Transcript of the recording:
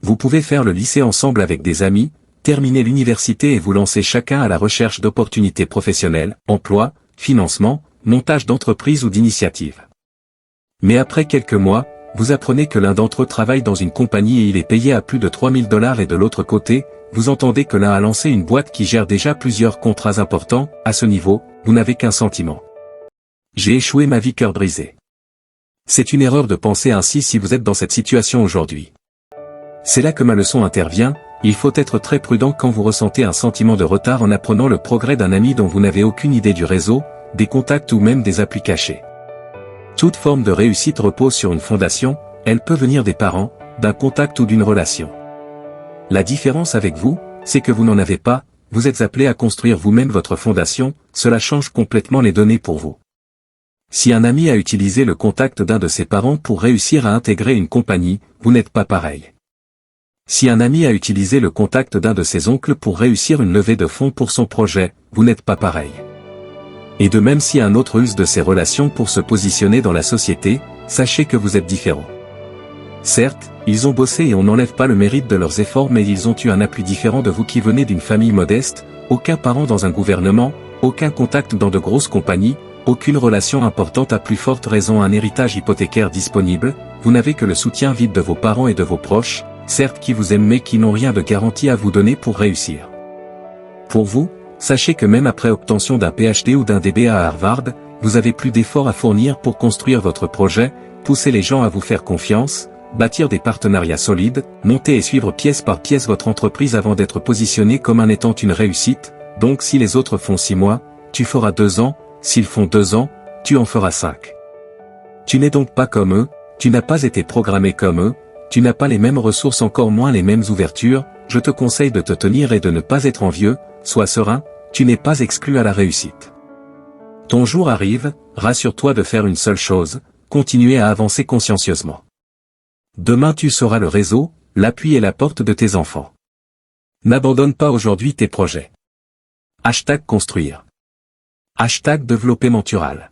Vous pouvez faire le lycée ensemble avec des amis, terminer l'université et vous lancer chacun à la recherche d'opportunités professionnelles, emploi, financement, montage d'entreprise ou d'initiative. Mais après quelques mois, vous apprenez que l'un d'entre eux travaille dans une compagnie et il est payé à plus de 3000 $ et de l'autre côté, vous entendez que l'un a lancé une boîte qui gère déjà plusieurs contrats importants. À ce niveau, vous n'avez qu'un sentiment. J'ai échoué ma vie, cœur brisé. C'est une erreur de penser ainsi si vous êtes dans cette situation aujourd'hui. C'est là que ma leçon intervient, il faut être très prudent quand vous ressentez un sentiment de retard en apprenant le progrès d'un ami dont vous n'avez aucune idée du réseau, des contacts ou même des applis cachés. Toute forme de réussite repose sur une fondation, elle peut venir des parents, d'un contact ou d'une relation. La différence avec vous, c'est que vous n'en avez pas, vous êtes appelé à construire vous-même votre fondation, cela change complètement les données pour vous. Si un ami a utilisé le contact d'un de ses parents pour réussir à intégrer une compagnie, vous n'êtes pas pareil. Si un ami a utilisé le contact d'un de ses oncles pour réussir une levée de fonds pour son projet, vous n'êtes pas pareil. Et de même si un autre use de ses relations pour se positionner dans la société, sachez que vous êtes différent. Certes, ils ont bossé et on n'enlève pas le mérite de leurs efforts, mais ils ont eu un appui différent de vous qui venez d'une famille modeste, aucun parent dans un gouvernement, aucun contact dans de grosses compagnies, aucune relation importante, à plus forte raison un héritage hypothécaire disponible, vous n'avez que le soutien vide de vos parents et de vos proches, certes qui vous aiment mais qui n'ont rien de garanti à vous donner pour réussir. Pour vous, sachez que même après obtention d'un PhD ou d'un DBA à Harvard, vous avez plus d'efforts à fournir pour construire votre projet, pousser les gens à vous faire confiance, bâtir des partenariats solides, monter et suivre pièce par pièce votre entreprise avant d'être positionné comme un étant une réussite. Donc si les autres font 6 mois, tu feras 2 ans, s'ils font 2 ans, tu en feras 5. Tu n'es donc pas comme eux, tu n'as pas été programmé comme eux, tu n'as pas les mêmes ressources, encore moins les mêmes ouvertures, je te conseille de te tenir et de ne pas être envieux, sois serein, tu n'es pas exclu à la réussite. Ton jour arrive, rassure-toi de faire une seule chose, continuer à avancer consciencieusement. Demain tu seras le réseau, l'appui et la porte de tes enfants. N'abandonne pas aujourd'hui tes projets. #construire. #développer mentural.